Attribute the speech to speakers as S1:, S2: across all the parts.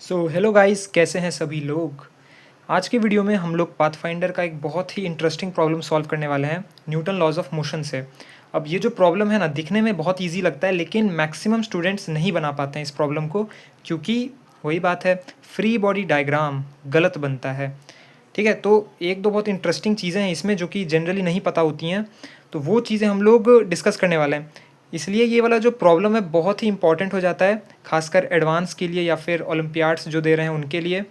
S1: Hello guys, कैसे हैं सभी लोग। आज के वीडियो में हम लोग पाथफाइंडर का एक बहुत ही इंटरेस्टिंग प्रॉब्लम सॉल्व करने वाले हैं न्यूटन लॉज ऑफ मोशन से। अब ये जो प्रॉब्लम है ना, दिखने में बहुत इजी लगता है, लेकिन मैक्सिमम स्टूडेंट्स नहीं बना पाते हैं इस प्रॉब्लम को, क्योंकि वही बात है, फ्री बॉडी डायग्राम गलत बनता है। ठीक है, तो एक दो बहुत इंटरेस्टिंग चीज़ें हैं इसमें जो कि जनरली नहीं पता होती हैं, तो वो चीज़ें हम लोग डिस्कस करने वाले हैं। इसलिए ये वाला जो प्रॉब्लम है बहुत ही इंपॉर्टेंट हो जाता है, खासकर एडवांस के लिए या फिर ओलंपियाड्स जो दे रहे हैं उनके लिए।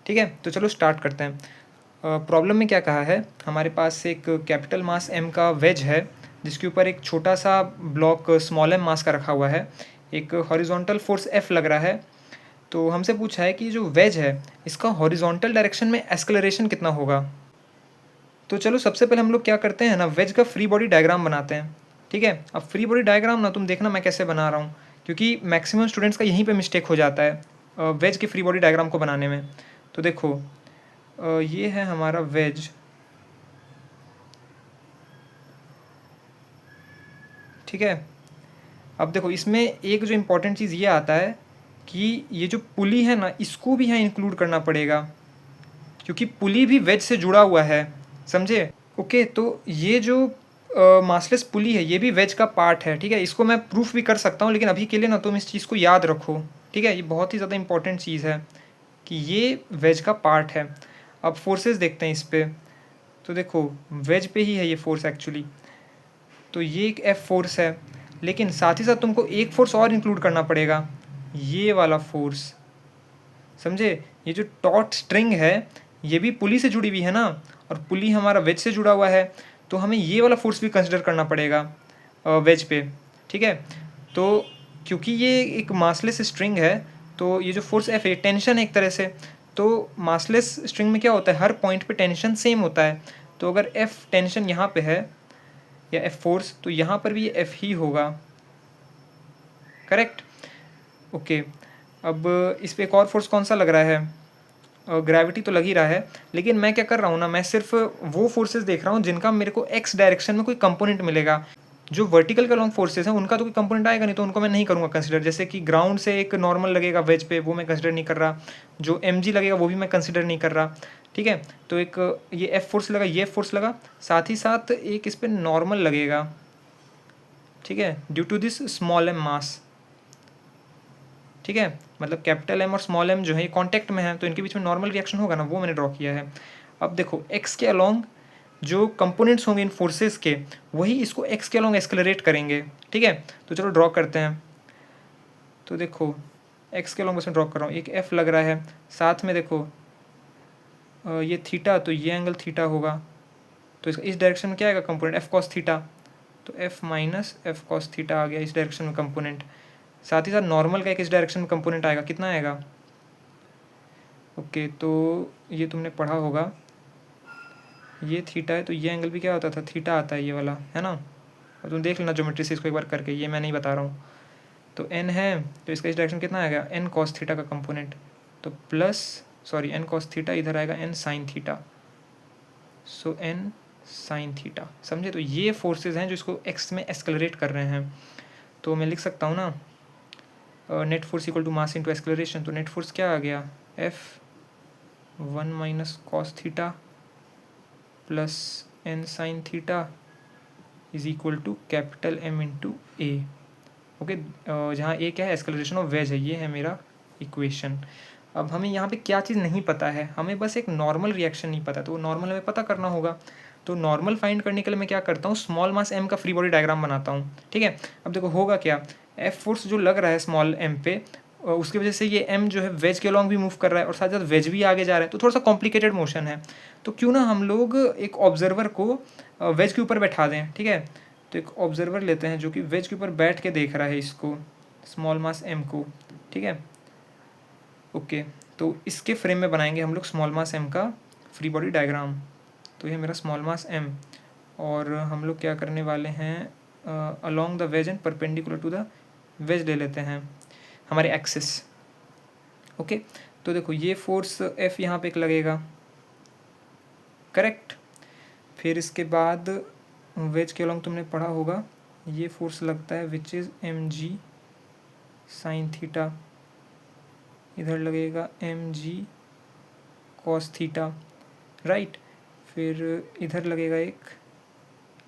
S1: ठीक है, तो चलो स्टार्ट करते हैं। प्रॉब्लम में क्या कहा है, हमारे पास एक कैपिटल मास m का वेज है जिसके ऊपर एक छोटा सा ब्लॉक स्मॉल m मास का रखा हुआ है। एक हॉरिजॉन्टल फोर्स F लग रहा है। तो हमसे पूछा है कि जो वेज है इसका हॉरिजॉन्टल डायरेक्शन में एक्सेलरेशन कितना होगा। तो चलो सबसे पहले हम लोग क्या करते हैं ना, वेज का फ्री बॉडी डायग्राम बनाते हैं। ठीक है, अब फ्री बॉडी डायग्राम ना तुम देखना मैं कैसे बना रहा हूँ, क्योंकि मैक्सिमम स्टूडेंट्स का यहीं पे मिस्टेक हो जाता है वेज के फ्री बॉडी डायग्राम को बनाने में। तो देखो, ये है हमारा वेज। ठीक है, अब देखो इसमें एक जो इम्पोर्टेंट चीज़ ये आता है कि ये जो पुली है ना, इसको भी यहाँ इंक्लूड करना पड़ेगा, क्योंकि पुली भी वेज से जुड़ा हुआ है। समझे। ओके, तो ये जो मासलेस पुली है ये भी वेज का पार्ट है। ठीक है, इसको मैं प्रूफ भी कर सकता हूँ, लेकिन अभी के लिए ना तुम इस चीज़ को याद रखो। ठीक है, ये बहुत ही ज़्यादा इंपॉर्टेंट चीज़ है कि ये वेज का पार्ट है। अब फोर्सेस देखते हैं इस पर। तो देखो, वेज पे ही है ये फोर्स एक्चुअली। तो ये एक एफ फोर्स है, लेकिन साथ ही साथ तुमको एक फोर्स और इंक्लूड करना पड़ेगा, ये वाला फोर्स। समझे। ये जो टॉट स्ट्रिंग है ये भी पुली से जुड़ी हुई है ना, और पुली हमारा वेज से जुड़ा हुआ है, तो हमें ये वाला फोर्स भी कंसिडर करना पड़ेगा वेज पे। ठीक है, तो क्योंकि ये एक मासलेस स्ट्रिंग है, तो ये जो फोर्स एफ है टेंशन है एक तरह से। तो मासलेस स्ट्रिंग में क्या होता है, हर पॉइंट पे टेंशन सेम होता है। तो अगर एफ टेंशन यहाँ पे है या एफ फोर्स, तो यहाँ पर भी ये एफ ही होगा। करेक्ट। ओके, अब इस पर एक और फोर्स कौन सा लग रहा है, ग्रेविटी तो लग ही रहा है, लेकिन मैं क्या कर रहा हूँ ना, मैं सिर्फ वो फोर्सेस देख रहा हूँ जिनका मेरे को एक्स डायरेक्शन में कोई कंपोनेंट मिलेगा। जो वर्टिकल के लॉन्ग फोर्सेस हैं उनका तो कोई कंपोनेंट आएगा नहीं, तो उनको मैं नहीं करूँगा कंसिडर। जैसे कि ग्राउंड से एक नॉर्मल लगेगा वेज पे, वो मैं कंसिडर नहीं कर रहा। जो एम लगेगा वो भी मैं कंसिडर नहीं कर रहा। ठीक है, तो एक ये एफ फोर्स लगा, ये फोर्स लगा, साथ ही साथ एक इस पर नॉर्मल लगेगा। ठीक है, due to this small M mass. ठीक है, मतलब कैपिटल एम और स्मॉल एम जो है ये कॉन्टैक्ट में है, तो इनके बीच में नॉर्मल रिएक्शन होगा ना, वो मैंने ड्रॉ किया है। अब देखो, एक्स के अलॉन्ग जो कंपोनेंट्स होंगे इन फोर्सेस के, वही इसको एक्स के अलॉन्ग एक्सलरेट करेंगे। ठीक है, तो चलो ड्रॉ करते हैं। तो देखो, एक्स के अलॉन्ग बस मैं ड्रॉ कर रहा हूँ, एक एफ लग रहा है, साथ में देखो ये थीटा, तो ये एंगल थीटा होगा। तो इसका इस डायरेक्शन में क्या आएगा कंपोनेंट, एफ कॉस थीटा। तो F minus F cos theta आ गया इस डायरेक्शन में कंपोनेंट। साथ ही साथ नॉर्मल का एक इस डायरेक्शन में कंपोनेंट आएगा, कितना आएगा। ओके, तो ये तुमने पढ़ा होगा, ये थीटा है तो ये एंगल भी क्या होता था, थीटा आता है, ये वाला है ना। और तुम देख लेना ज्योमेट्री से इसको एक बार करके, ये मैं नहीं बता रहा हूँ। तो एन है, तो इसका इस डायरेक्शन कितना आएगा, एन कॉस थीटा का कंपोनेंट। तो plus, sorry, n cos theta, इधर आएगा n sine theta. So n sine theta. समझे। तो ये फोर्सेज हैं जो इसको एक्स में एक्सलरेट कर रहे हैं। तो मैं लिख सकता हूँ ना, net force equal to mass into acceleration. तो नेट फोर्स क्या आ गया, f 1 minus cos theta plus n sine theta is equal to capital M into a. Okay, जहाँ ए क्या है, एक्सलरेशन ऑफ वेज है, ये है मेरा इक्वेशन। अब हमें यहाँ पे क्या चीज़ नहीं पता है, हमें बस एक नॉर्मल रिएक्शन नहीं पता, तो नॉर्मल हमें पता करना होगा। तो नॉर्मल फाइंड करने के लिए मैं क्या करता हूँ, स्मॉल मास एम का फ्री बॉडी डायग्राम बनाता हूँ। ठीक है, अब देखो होगा क्या, एफ फोर्स जो लग रहा है स्मॉल एम पे, उसकी वजह से ये एम जो है वेज के लॉन्ग भी मूव कर रहा है, और साथ साथ वेज भी आगे जा रहा है, तो थोड़ा सा कॉम्प्लिकेटेड मोशन है। तो क्यों ना हम लोग एक ऑब्जर्वर को वेज के ऊपर बैठा दें। ठीक है, तो एक ऑब्जर्वर लेते हैं जो कि वेज के ऊपर बैठ के देख रहा है इसको, स्मॉल मास एम को। ठीक है, ओके, तो इसके फ्रेम में बनाएंगे हम लोग स्मॉल मास एम का फ्री बॉडी डायग्राम। तो ये मेरा स्मॉल मास एम, और हम लोग क्या करने वाले हैं, along the wedge and perpendicular to the wedge ले लेते हैं हमारे एक्सिस। ओके, तो देखो ये फोर्स एफ यहाँ पे एक लगेगा। करेक्ट। फिर इसके बाद वेज के अलॉन्ग तुमने पढ़ा होगा, ये फोर्स लगता है which is m ji sine theta इधर लगेगा एम जी कॉस थीटा, राइट। फिर इधर लगेगा एक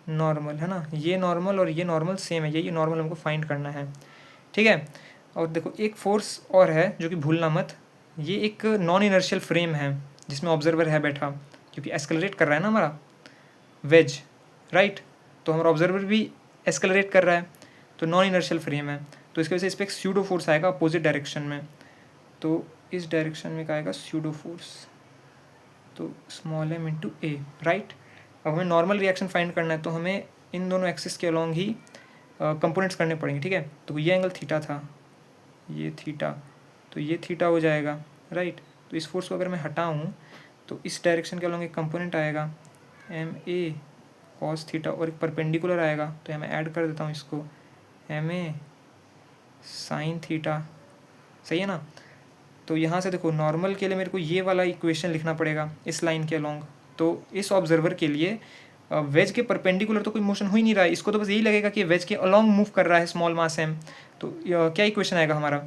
S1: नॉर्मल, है ना, ये नॉर्मल और ये नॉर्मल सेम है, ये नॉर्मल हमको फाइंड करना है, ठीक है। और देखो एक फोर्स और है जो कि भूलना मत, ये एक नॉन इनर्शियल फ्रेम है जिसमें ऑब्जर्वर है बैठा, क्योंकि एस्केलरेट कर रहा है ना हमारा वेज, राइट। तो हमारा ऑब्जर्वर भी एस्केलरेट कर रहा है, तो नॉन इनर्शियल फ्रेम है, तो इसकी वजह से इस पर एक स्यूडो फोर्स आएगा अपोजिट डायरेक्शन में, तो इस डायरेक्शन में क्या आएगा स्यूडो फोर्स, तो स्मॉल एम इंटू ए, राइट। अब हमें नॉर्मल रिएक्शन फाइंड करना है, तो हमें इन दोनों एक्सिस के अलॉन्ग ही कंपोनेंट्स करने पड़ेंगे, ठीक है। तो ये एंगल थीटा था, ये थीटा, तो ये थीटा हो जाएगा, राइट। तो इस फोर्स को अगर मैं हटाऊँ तो इस डायरेक्शन के अलॉन्ग एक कंपोनेंट आएगा एम ए कॉस थीटा, और एक परपेंडिकुलर आएगा, तो मैं ऐड कर देता हूँ इसको एम ए साइन थीटा, सही है ना। तो यहाँ से देखो नॉर्मल के लिए मेरे को ये वाला इक्वेशन लिखना पड़ेगा इस लाइन के अलॉन्ग, तो इस ऑब्जर्वर के लिए वेज के परपेंडिकुलर तो कोई मोशन हो ही नहीं रहा है, इसको तो बस यही लगेगा कि वेज के अलॉन्ग मूव कर रहा है स्मॉल मास एम, तो क्या इक्वेशन आएगा हमारा,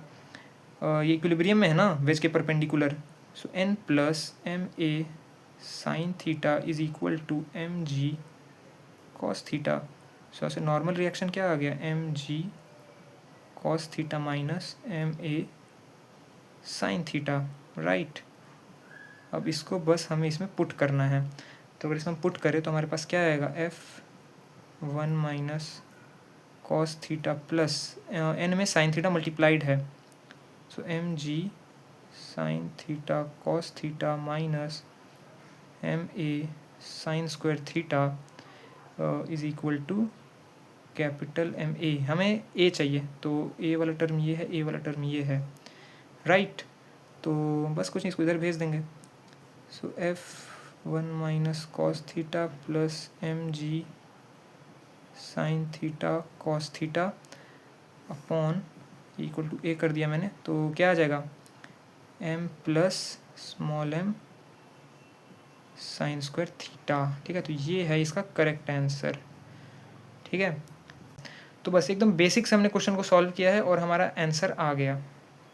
S1: ये इक्विलिब्रियम में है ना वेज के perpendicular, so N plus M A sine theta is equal to M ji cos theta. So ऐसे नॉर्मल रिएक्शन क्या आ गया, M ji cos theta minus M A sine theta, right. अब इसको बस हमें इसमें पुट करना है, तो अगर इसमें पुट करें तो हमारे पास क्या आएगा F1 minus cos theta plus N में साइन थीटा मल्टीप्लाइड है, so M ji sine theta cos theta minus M A sine square theta is equal to capital M A, हमें ए चाहिए, तो ए वाला टर्म ये है, ए वाला टर्म ये है, राइट। तो बस कुछ नहीं, इसको इधर भेज देंगे, so F1 minus cos theta plus M ji sine theta cos theta upon equal to A कर दिया मैंने, तो क्या आ जाएगा m plus small m sine square theta, ठीक है। तो ये है इसका करेक्ट आंसर, ठीक है। तो बस एकदम बेसिक से हमने क्वेश्चन को सॉल्व किया है और हमारा आंसर आ गया,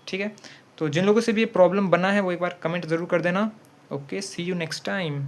S1: ठीक है। तो जिन लोगों से भी ये प्रॉब्लम बना है वो एक बार कमेंट ज़रूर कर देना। Okay, see you next time.